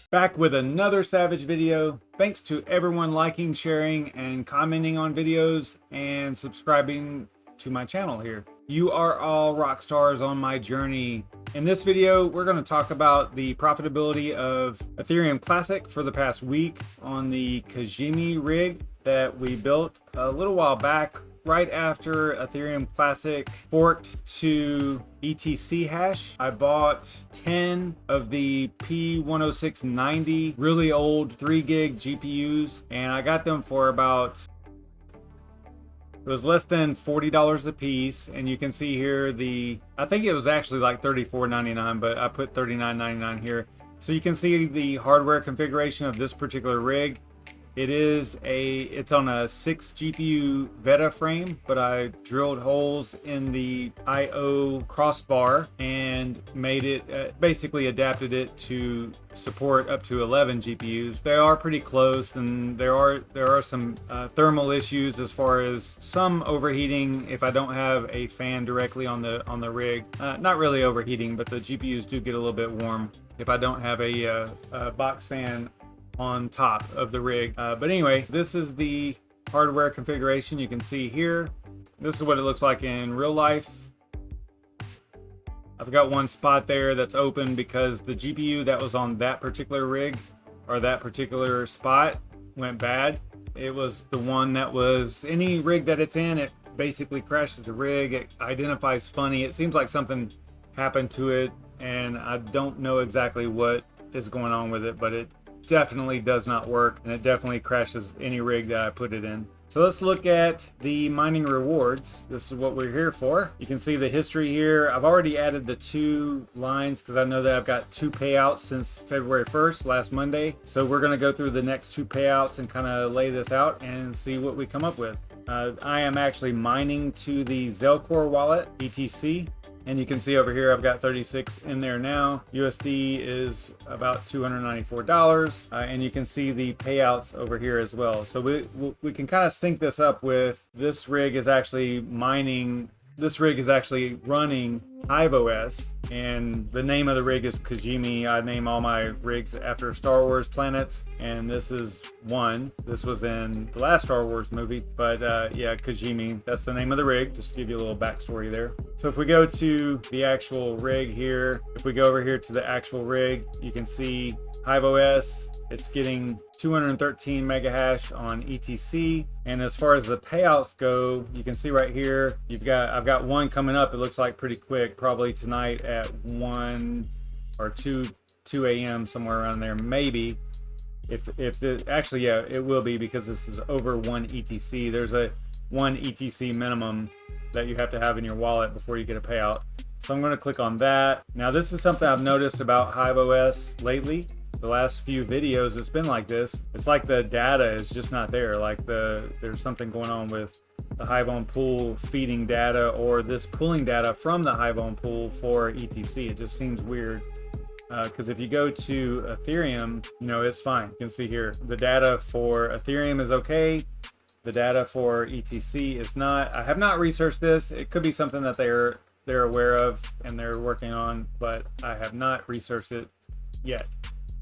Back with another Savage video. Thanks to everyone liking, sharing, and commenting on videos and subscribing to my channel here. You are all rock stars on my journey. In this video, we're going to talk about the profitability of Ethereum Classic for the past week on the KIJIMI rig that we built a little while back, right after Ethereum Classic forked to ETC hash. I bought 10 of the P10690 really old 3 gig GPUs, and I got them for about, it was less than $40 a piece. And you can see here I think it was actually like $34.99, but I put $39.99 here. So you can see the hardware configuration of this particular rig. It's on a 6 GPU Veta frame, but I drilled holes in the IO crossbar and made it, basically adapted it to support up to 11 GPUs. They are pretty close, and there are some thermal issues as far as some overheating if I don't have a fan directly on the rig. Not really overheating, but the GPUs do get a little bit warm if I don't have a box fan on top of the rig. But anyway, this is the hardware configuration you can see here. This is what it looks like in real life. I've got one spot there that's open because the GPU that was on that particular rig, or that particular spot, went bad. It was the one that was, any rig that it's in, it basically crashes the rig. It identifies funny. It seems like something happened to it, and I don't know exactly what is going on with it, but it definitely does not work, and it definitely crashes any rig that I put it in. So let's look at the mining rewards. This is what we're here for. You can see the history here. I've already added the 2 lines because I know that I've got 2 payouts since February 1st, last Monday. So we're going to go through the next 2 payouts and kind of lay this out and see what we come up with. I am actually mining to the Zelcore wallet, ETC. And you can see over here, I've got 36 in there now. USD is about $294. And you can see the payouts over here as well. So we can kind of sync this up with, this rig is actually mining, this rig is actually running Hive OS. And the name of the rig is KIJIMI. I name all my rigs after Star Wars planets, and this is one. This was in the last Star Wars movie, but yeah, KIJIMI, that's the name of the rig, just to give you a little backstory there. So if we go to the actual rig here, if we go over here to the actual rig, you can see Hive OS, it's getting 213 mega hash on ETC. And as far as the payouts go, you can see right here, I've got one coming up, it looks like pretty quick, probably tonight at 1 or 2 a.m. somewhere around there, maybe. Actually, yeah, it will be, because this is over 1 ETC. There's a 1 ETC minimum that you have to have in your wallet before you get a payout. So I'm going to click on that. Now this is something I've noticed about Hive OS lately. The last few videos, it's been like this. It's like the data is just not there. Like there's something going on with the Hive on pool feeding data, or this pulling data from the Hive on pool for ETC. It just seems weird. Because if you go to Ethereum, it's fine. You can see here, the data for Ethereum is okay. The data for ETC is not. I have not researched this. It could be something that they're aware of and they're working on, but I have not researched it yet.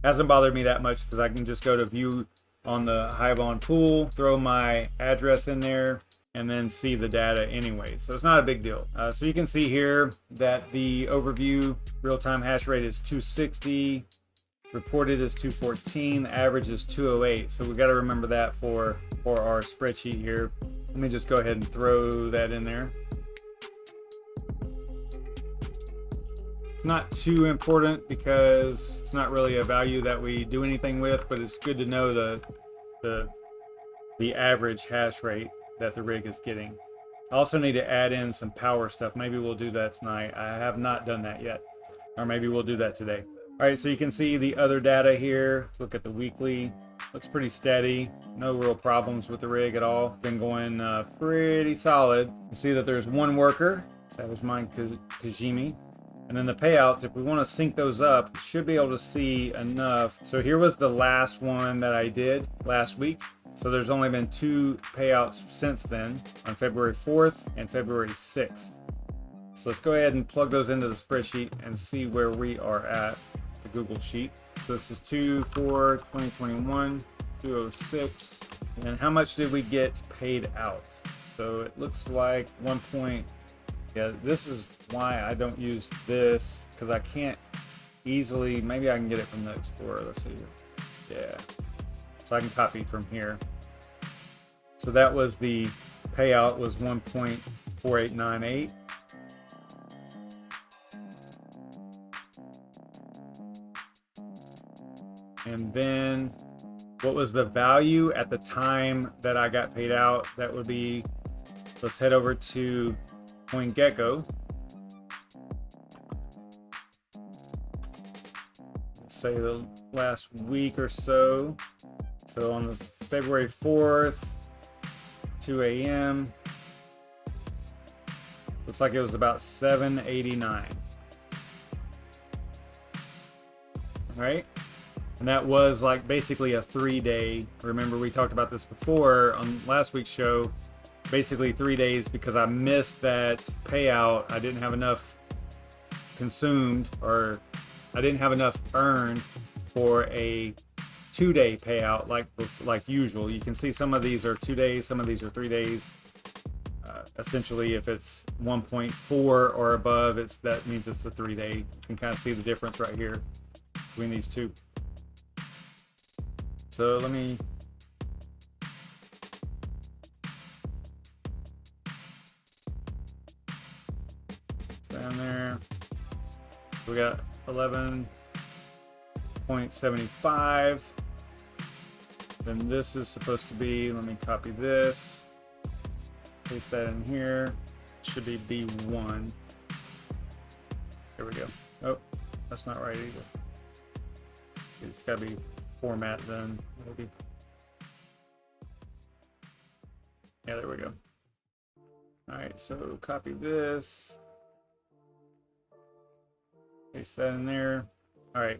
Hasn't bothered me that much because I can just go to view on the Hive on pool, throw my address in there, and then see the data anyway. So it's not a big deal. So you can see here that the overview real-time hash rate is 260, reported is 214, the average is 208. So we got to remember that for our spreadsheet here. Let me just go ahead and throw that in there. Not too important because it's not really a value that we do anything with, but it's good to know the average hash rate that the rig is getting. I also need to add in some power stuff. Maybe we'll do that tonight. I have not done that yet, or maybe we'll do that today. All right, so you can see the other data here. Let's look at the weekly. Looks pretty steady. No real problems with the rig at all. Been going pretty solid. You see that there's one worker, savagemine KIJIMI. And then the payouts, if we want to sync those up, should be able to see enough. So here was the last one that I did last week. So there's only been 2 payouts since then, on February 4th and February 6th. So let's go ahead and plug those into the spreadsheet and see where we are at. the Google Sheet. So this is 2/4/2021, 206. And how much did we get paid out? So it looks like yeah, this is why I don't use this, because I can't easily, maybe I can get it from the Explorer. Let's see. Yeah. So I can copy from here. So that was the payout was 1.4898. And then what was the value at the time that I got paid out? That would be, let's head over to CoinGecko. Say the last week or so. So on the February 4th, 2 a.m. Looks like it was about 789. All right. And that was like basically a 3-day. Remember, we talked about this before on last week's show. Basically 3 days, because I missed that payout. I didn't have enough consumed, or I didn't have enough earned for a 2-day payout like usual. You can see some of these are 2 days, some of these are 3 days. Essentially, if it's 1.4 or above, that means it's a 3-day. You can kind of see the difference right here between these two. So let me down there. We got 11.75. Then this is supposed to be, let me copy this, paste that in here. It should be B1. There we go. Oh, that's not right either. It's got to be format then, maybe. Yeah, there we go. All right, so copy this, paste that in there. All right,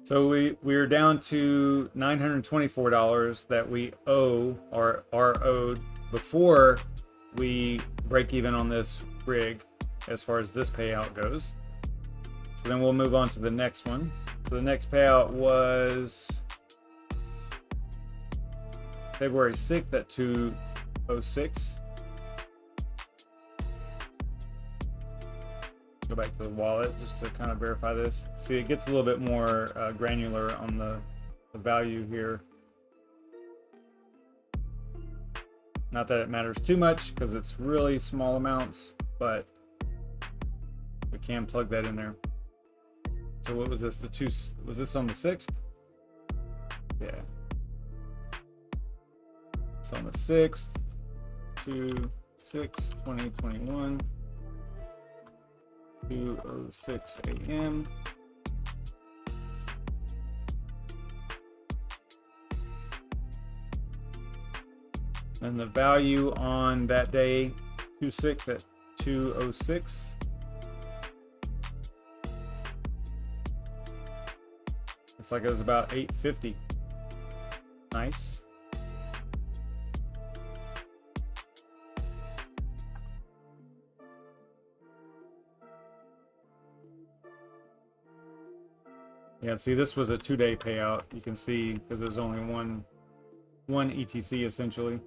so we're down to $924 that we owe, or are owed, before we break even on this rig as far as this payout goes. So then we'll move on to the next one. So the next payout was February 6th at 206. Go back to the wallet just to kind of verify this. See, it gets a little bit more granular on the value here. Not that it matters too much, because it's really small amounts, but we can plug that in there. So what was this? Was this on the 6th? Yeah. So on the 6th, 2/6/2021, 2:06 a.m. And the value on that day, 2/6 at 2:06. Looks like it was about 850. Nice. Yeah, see, this was a 2-day payout. You can see, because there's only one ETC essentially.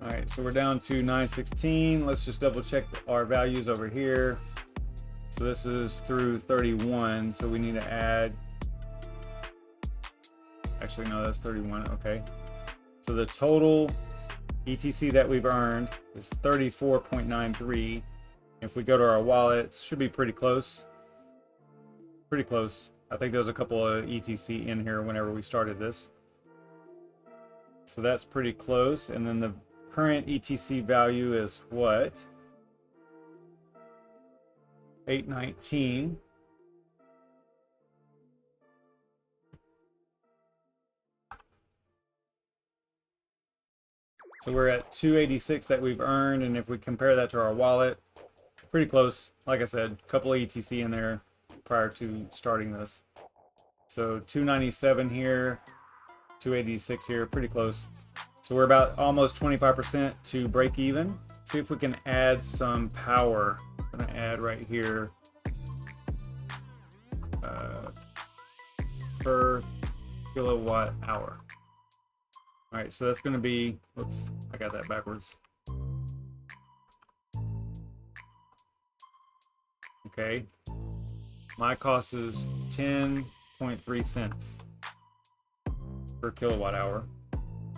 All right, so we're down to 916. Let's just double check our values over here. So this is through 31, so we need to add, actually no, that's 31. Okay, so the total ETC that we've earned is 34.93. If we go to our wallet, it should be pretty close. Pretty close. I think there's a couple of ETC in here whenever we started this. So that's pretty close. And then the current ETC value is what? 819. So we're at 286 that we've earned, and if we compare that to our wallet, pretty close. Like I said, a couple of ETC in there prior to starting this. So 297 here, 286 here, pretty close. So we're about almost 25% to break even. See if we can add some power. I'm gonna add right here per kilowatt hour. All right, so that's gonna be, oops, I got that backwards. Okay, my cost is 10.3 cents per kilowatt hour.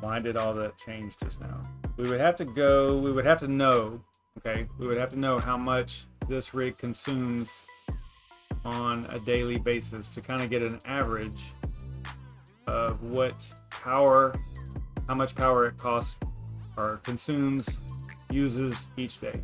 Why did all that change just now? We would have to know, okay, we would have to know how much this rig consumes on a daily basis to kind of get an average of what power, how much power it costs or consumes, uses each day.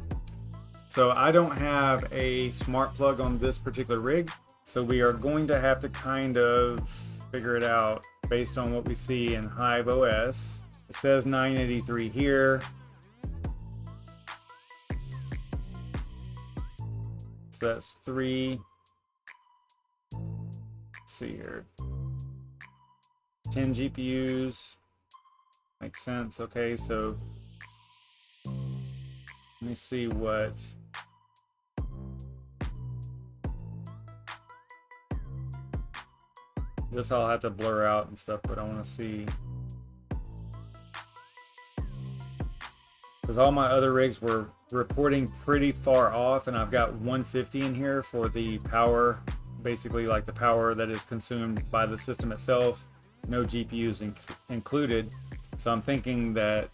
So I don't have a smart plug on this particular rig, so we are going to have to kind of figure it out based on what we see in Hive OS. It says 983 here. So that's 3. Let's see here. 10 GPUs. Makes sense. Okay, so let me see what this I'll have to blur out and stuff, but I want to see, because all my other rigs were reporting pretty far off, and I've got 150 in here for the power, basically like the power that is consumed by the system itself, no GPUs included. So I'm thinking that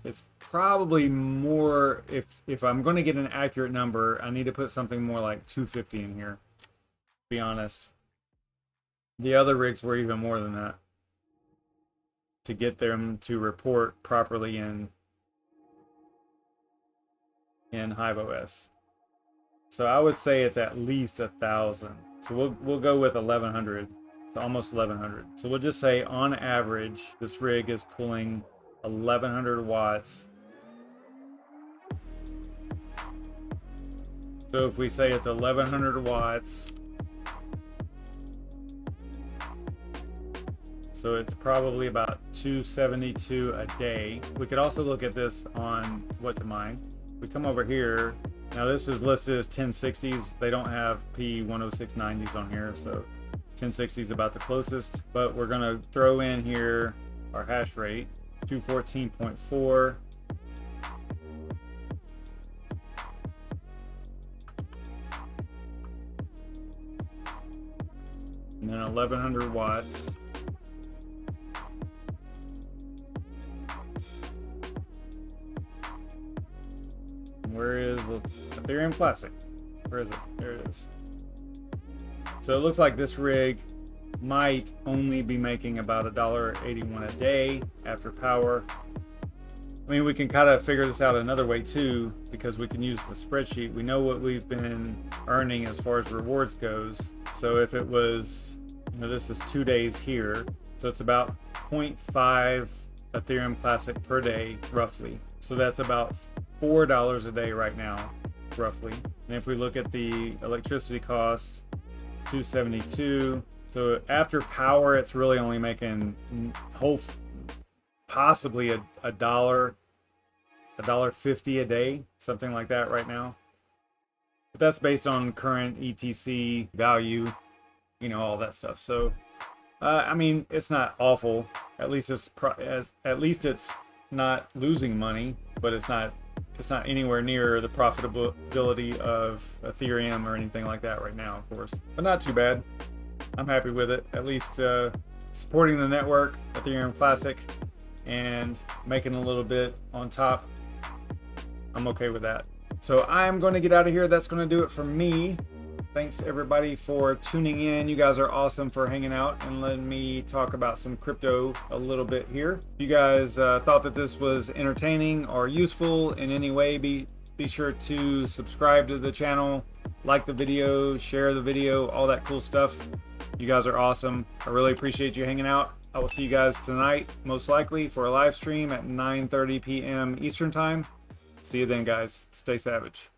it's probably more, if I'm going to get an accurate number, I need to put something more like 250 in here, to be honest. The other rigs were even more than that to get them to report properly in Hive OS. So I would say it's at least 1,000. So we'll go with 1,100. It's almost 1,100. So we'll just say on average, this rig is pulling 1,100 watts. So if we say it's 1,100 watts, so it's probably about 272 a day. We could also look at this on what to mine. We come over here. Now this is listed as 1060s. They don't have P10690s on here, so 1060 is about the closest. But we're gonna throw in here our hash rate, 214.4. And then 1,100 watts. Where is Ethereum Classic? Where is it? There it is. So it looks like this rig might only be making about $1.81 a day after power. I mean, we can kind of figure this out another way too, because we can use the spreadsheet. We know what we've been earning as far as rewards goes. So if it was, you know, this is 2 days here, so it's about 0.5 Ethereum Classic per day, roughly. So that's about $4 a day right now, roughly. And if we look at the electricity cost, 272. So after power, it's really only making possibly a dollar, $1.50 a day, something like that right now. But that's based on current ETC value, you know, all that stuff. So I mean, it's not awful. At least it's not losing money, but it's not anywhere near the profitability of Ethereum or anything like that right now, of course. But not too bad. I'm happy with it. At least supporting the network, Ethereum Classic, and making a little bit on top. I'm okay with that. So I'm going to get out of here. That's going to do it for me. Thanks everybody for tuning in. You guys are awesome for hanging out and letting me talk about some crypto a little bit here. If you guys thought that this was entertaining or useful in any way, be sure to subscribe to the channel, like the video, share the video, all that cool stuff. You guys are awesome. I really appreciate you hanging out. I will see you guys tonight, most likely, for a live stream at 9:30 p.m. Eastern time. See you then, guys. Stay savage.